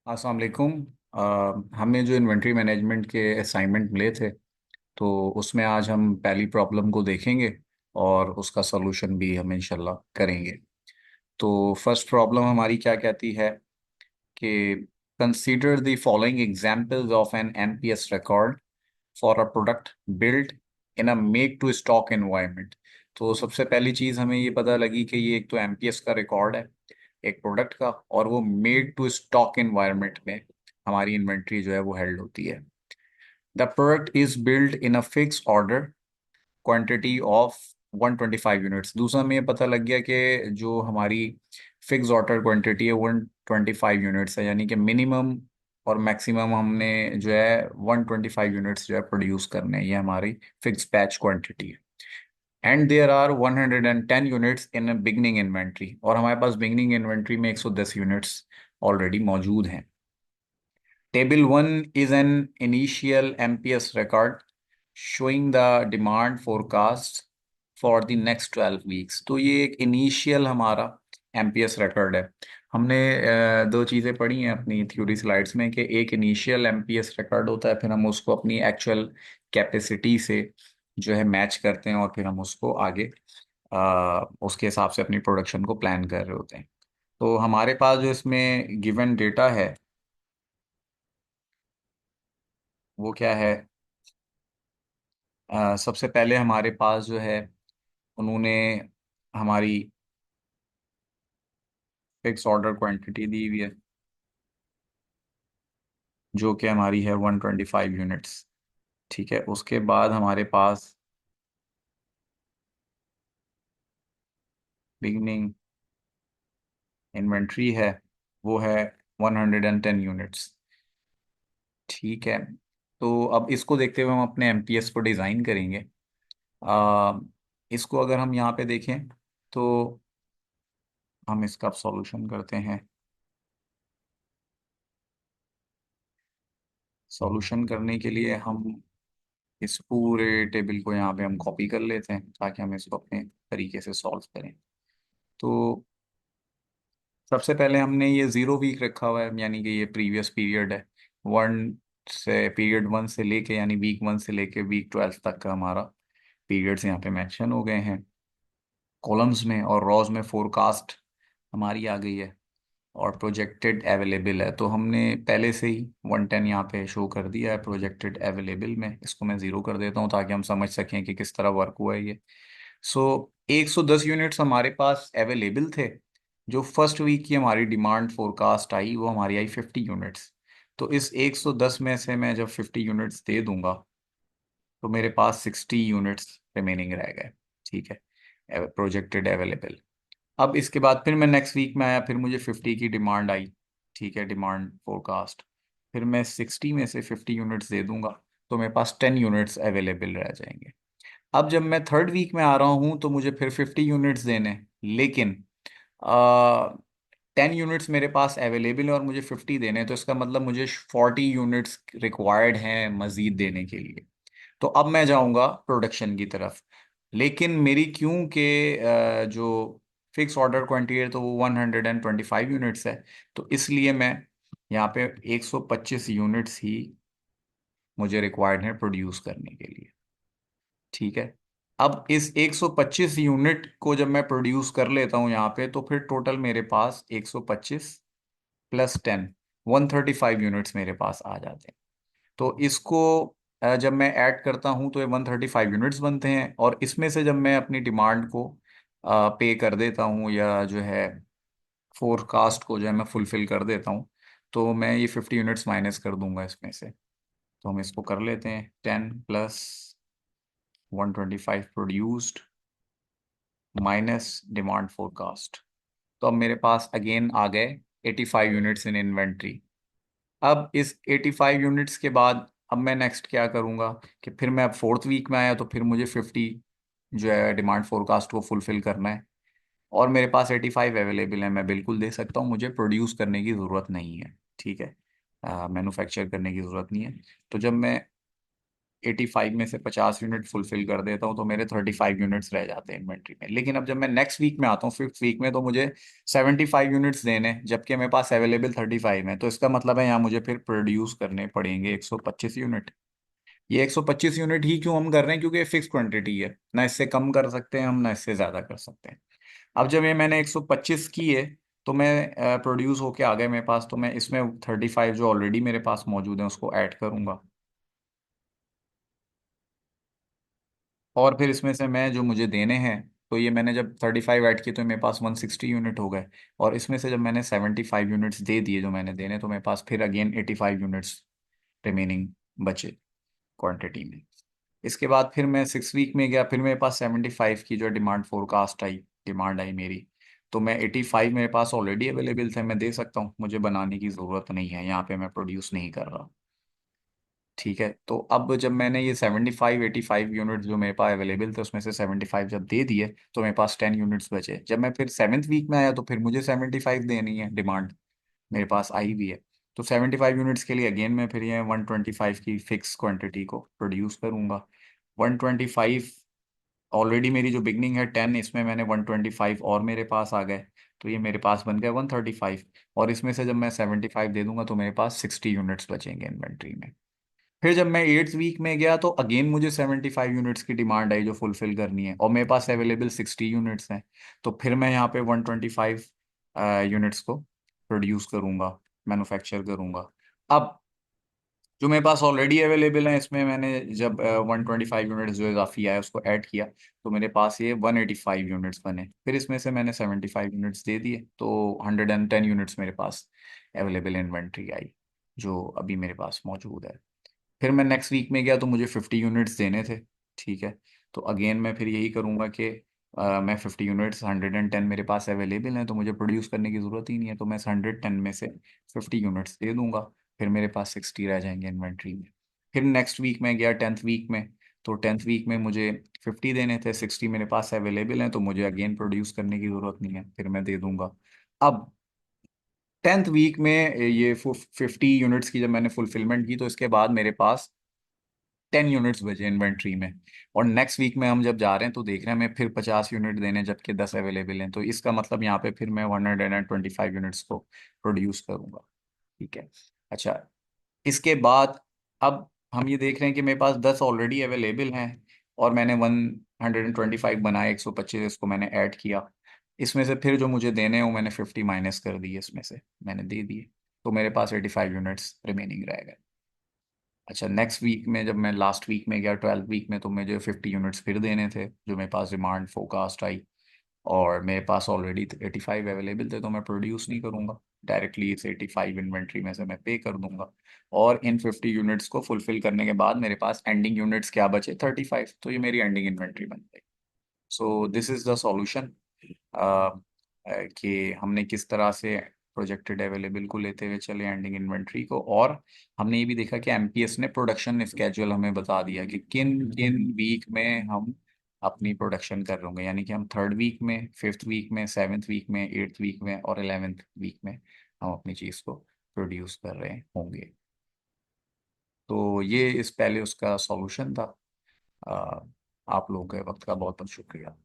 अस्सलाम वालेकुम। हमने जो इन्वेंट्री मैनेजमेंट के असाइनमेंट मिले थे, तो उसमें आज हम पहली प्रॉब्लम को देखेंगे और उसका सॉल्यूशन भी हम इंशाल्लाह करेंगे। तो फर्स्ट प्रॉब्लम हमारी क्या कहती है कि consider the following examples of an NPS record for a product built in a make to stock environment. तो सबसे पहली चीज़ हमें ये पता लगी कि ये एक तो एमपीएस का रिकॉर्ड है एक प्रोडक्ट का, और वो मेड टू स्टॉक एनवायरनमेंट में हमारी इन्वेंट्री जो है वो हेल्ड होती है। The product is build in a fix order quantity of 125 units. दूसरा हमें ये पता लग गया कि जो हमारी फिक्स ऑर्डर क्वांटिटी है 125 यूनिट्स है, यानी कि मिनिमम और मैक्सिमम हमने जो है 125 यूनिट्स जो है प्रोड्यूस करने हैं, ये हमारी फिक्स बैच क्वांटिटी है। And there are 110 units in beginning inventory, और हमारे पास बिगनिंग इन्वेंट्री में 110 यूनिट्स ऑलरेडी मौजूद हैं। Table one is an initial MPS record showing the demand forecast for the next 12 weeks. तो ये एक इनिशियल हमारा एमपीएस रिकॉर्ड है। हमने दो चीज़ें पढ़ी हैं अपनी थ्योरी स्लाइड्स में कि एक इनिशियल एमपीएस रिकॉर्ड होता है, फिर हम उसको अपनी एक्चुअल कैपेसिटी से जो है मैच करते हैं और फिर हम उसको आगे उसके हिसाब से अपनी प्रोडक्शन को प्लान कर रहे होते हैं। तो हमारे पास जो इसमें गिवन डेटा है वो क्या है। सबसे पहले हमारे पास जो है उन्होंने हमारी फिक्स ऑर्डर क्वांटिटी दी हुई है जो कि हमारी है 125 यूनिट्स। ठीक है, उसके बाद हमारे पास बिगनिंग इन्वेंट्री है, वो है 110 यूनिट्स। ठीक है, तो अब इसको देखते हुए हम अपने एमपीएस को डिज़ाइन करेंगे। आ, इसको अगर हम यहाँ पे देखें तो हम इसका सॉल्यूशन करते हैं। सॉल्यूशन करने के लिए हम इस पूरे टेबल को यहाँ पे हम कॉपी कर लेते हैं ताकि हम इसको अपने तरीके से सॉल्व करें। तो सबसे पहले हमने ये 0 वीक रखा हुआ है, यानी कि ये प्रीवियस पीरियड है। वन से पीरियड वन से लेके यानी वीक वन से लेके वीक 12 तक का हमारा पीरियड्स यहाँ पे मेंशन हो गए हैं कॉलम्स में, और रॉज में फोरकास्ट हमारी आ गई है और प्रोजेक्टेड अवेलेबल है। तो हमने पहले से ही 110 यहाँ पे शो कर दिया है प्रोजेक्टेड अवेलेबल में। इसको मैं ज़ीरो कर देता हूँ ताकि हम समझ सकें कि किस तरह वर्क हुआ है ये। सो 110 यूनिट्स हमारे पास अवेलेबल थे। जो फर्स्ट वीक की हमारी डिमांड फोरकास्ट आई वो हमारी आई 50 यूनिट्स। तो इस 110 में से मैं जब 50 यूनिट्स दे दूंगा तो मेरे पास 60 यूनिट्स रिमेनिंग रह गए। ठीक है, प्रोजेक्टेड अवेलेबल। अब इसके बाद फिर मैं नेक्स्ट वीक में आया, फिर मुझे 50 की डिमांड आई। ठीक है, डिमांड फोरकास्ट। फिर मैं 60 में से 50 यूनिट्स दे दूंगा तो मेरे पास 10 यूनिट्स अवेलेबल रह जाएंगे। अब जब मैं थर्ड वीक में आ रहा हूँ तो मुझे फिर 50 यूनिट्स देने हैं, लेकिन 10 यूनिट्स मेरे पास अवेलेबल है और मुझे 50 देने हैं, तो इसका मतलब मुझे 40 यूनिट्स रिक्वायर्ड हैं मज़ीद देने के लिए। तो अब मैं जाऊंगा प्रोडक्शन की तरफ, लेकिन मेरी क्यों के जो फिक्स ऑर्डर क्वांटिटी है तो वो 125 यूनिट्स है, तो इसलिए मैं यहाँ पे 125 यूनिट्स ही मुझे रिक्वायर्ड है प्रोड्यूस करने के लिए। ठीक है, अब इस 125 यूनिट को जब मैं प्रोड्यूस कर लेता हूँ यहाँ पे, तो फिर टोटल मेरे पास 125 प्लस 10 135 यूनिट्स मेरे पास आ जाते हैं। तो इसको जब मैं ऐड करता हूं तो ये 135 यूनिट्स बनते हैं, और इसमें से जब मैं अपनी डिमांड को पे कर देता हूं या जो है फोरकास्ट को जो है मैं फुलफिल कर देता हूं, तो मैं ये 50 यूनिट्स माइनस कर दूंगा इसमें से। तो हम इसको कर लेते हैं 10 plus 125 produced minus demand forecast. तो अब मेरे पास अगेन आ गए 85 यूनिट्स इन इन्वेंट्री। अब इस 85 यूनिट्स के बाद अब मैं नेक्स्ट क्या करूंगा कि फिर मैं अब फोर्थ वीक में आया तो फिर मुझे 50 जो है डिमांड फोरकास्ट को फुलफिल करना है, और मेरे पास 85 अवेलेबल है, मैं बिल्कुल दे सकता हूँ, मुझे प्रोड्यूस करने की ज़रूरत नहीं है। ठीक है, मैन्युफैक्चर करने की ज़रूरत नहीं है। तो जब मैं 85 में से 50 यूनिट फुलफिल कर देता हूँ तो मेरे 35 यूनिट्स रह जाते हैं इन्वेंट्री में। लेकिन अब जब मैं नेक्स्ट वीक में आता हूँ, 5th वीक में, तो मुझे 75 यूनिट्स देने हैं, जबकि मेरे पास अवेलेबल 35 है। तो इसका मतलब है यहाँ मुझे फिर प्रोड्यूस करने पड़ेंगे 125 यूनिट। ये 125 यूनिट ही क्यों हम कर रहे हैं? क्योंकि ये फिक्स क्वांटिटी है, ना इससे कम कर सकते हैं हम, ना इससे ज्यादा कर सकते हैं। अब जब ये मैंने 125 की है, तो मैं प्रोड्यूस होके आ गए मेरे पास, तो मैं इसमें 35 जो ऑलरेडी मेरे पास मौजूद है उसको ऐड करूंगा, और फिर इसमें से मैं जो मुझे देने हैं, तो ये मैंने जब 35 ऐड किए तो मेरे पास 160 यूनिट हो गए। और इसमें से जब मैंने 75 यूनिट्स दे दिए जो मैंने देने, तो मेरे पास फिर अगेन 85 यूनिट्स रिमेनिंग बचे क्वांटिटी में। इसके बाद फिर मैं 6 वीक में गया, फिर मेरे पास 75 की जो डिमांड फोरकास्ट आई, डिमांड आई मेरी। तो मैं 85 मेरे पास ऑलरेडी अवेलेबल थे, मैं दे सकता हूँ, मुझे बनाने की ज़रूरत नहीं है, यहाँ पे मैं प्रोड्यूस नहीं कर रहा। ठीक है, तो अब जब मैंने ये 85 यूनिट जो मेरे पास अवेलेबल थे उसमें से 75 जब दे दिए, तो मेरे पास 10 यूनिट्स बचे। जब मैं फिर 7th वीक में आया तो फिर मुझे 75 देनी है, डिमांड मेरे पास आई भी है। तो 75 यूनिट्स के लिए अगेन मैं फिर ये 125 की फिक्स क्वांटिटी को प्रोड्यूस करूंगा। 125 ऑलरेडी मेरी जो बिगनिंग है 10, इसमें मैंने 125 और मेरे पास आ गए, तो ये मेरे पास बन गया 135। और इसमें से जब मैं 75 दे दूंगा तो मेरे पास 60 यूनिट्स बचेंगे इन्वेंट्री में। फिर जब मैं 8th वीक में गया तो अगेन मुझे 75 यूनिट्स की डिमांड आई जो फुलफिल करनी है, और मेरे पास अवेलेबल 60 यूनिट्स हैं। तो फिर मैं यहाँ पे 125 यूनिट्स को प्रोड्यूस करूंगा, मैन्युफैक्चर करूंगा। अब जो मेरे पास ऑलरेडी अवेलेबल है, इसमें मैंने जब 125 यूनिट्स जो इजाफी आया उसको ऐड किया, तो मेरे पास ये 185 यूनिट्स बने। फिर इसमें से मैंने 75 यूनिट्स दे दिए, तो 110 यूनिट्स मेरे पास अवेलेबल इन्वेंट्री आई जो अभी मेरे पास मौजूद है। फिर मैं नेक्स्ट वीक में गया तो मुझे 50 यूनिट्स देने थे। ठीक है, तो अगेन मैं फिर यही करूँगा कि मैं 50 यूनिट्स, 110 मेरे पास अवेलेबल हैं, तो मुझे प्रोड्यूस करने की ज़रूरत ही नहीं है, तो मैं 110 में से 50 यूनिट्स दे दूंगा। फिर मेरे पास 60 रह जाएंगे इन्वेंट्री में। फिर नेक्स्ट वीक में गया 10th वीक में, तो 10th वीक में मुझे 50 देने थे, 60 मेरे पास अवेलेबल हैं, तो मुझे अगेन प्रोड्यूस करने की ज़रूरत नहीं है, फिर मैं दे दूंगा। अब 10th वीक में ये 50 यूनिट्स की जब मैंने फुलफिलमेंट की, तो इसके बाद मेरे पास 10 यूनिट्स बचे इन्वेंट्री में। और नेक्स्ट वीक में हम जब जा रहे हैं तो देख रहे हैं हमें फिर 50 यूनिट देने, जबकि 10 अवेलेबल हैं। तो इसका मतलब यहाँ पे फिर मैं 125 यूनिट्स को प्रोड्यूस करूंगा। ठीक है। अच्छा, इसके बाद अब हम ये देख रहे हैं कि मेरे पास 10 ऑलरेडी अवेलेबल हैं, और मैंने 125 बनाए, 125 इसको मैंने ऐड किया। इसमें से फिर जो मुझे देने हैं वो मैंने 50 माइनस कर दिए, इसमें से मैंने दे दिए, तो मेरे पास 85 यूनिट्स रिमेनिंग रह गए। अच्छा, नेक्स्ट वीक में जब मैं लास्ट वीक में गया 12th वीक में, तो मुझे 50 यूनिट्स फिर देने थे जो मेरे पास डिमांड फोरकास्ट आई, और मेरे पास ऑलरेडी 85 अवेलेबल थे, तो मैं प्रोड्यूस नहीं करूंगा, डायरेक्टली इस 85 इन्वेंट्री में से मैं पे कर दूंगा। और इन 50 यूनिट्स को फुलफिल करने के बाद मेरे पास एंडिंग यूनिट्स क्या बचे? 35, तो ये मेरी एंडिंग इन्वेंट्री बन गई। So this is the solution कि हमने किस तरह से प्रोजेक्टेड अवेलेबल को लेते हुए चले एंडिंग इन्वेंट्री को। और हमने ये भी देखा कि एमपीएस ने प्रोडक्शन स्केड्यूल हमें बता दिया कि किन किन वीक में हम अपनी प्रोडक्शन कर रहे होंगे, यानी कि हम 3rd वीक में, 5th वीक में, 7th वीक में, 8th वीक में और 11th वीक में हम अपनी चीज़ को प्रोड्यूस कर रहे होंगे। तो ये इस पहले उसका सॉल्यूशन था। अ, आप लोगों के वक्त का बहुत बहुत शुक्रिया।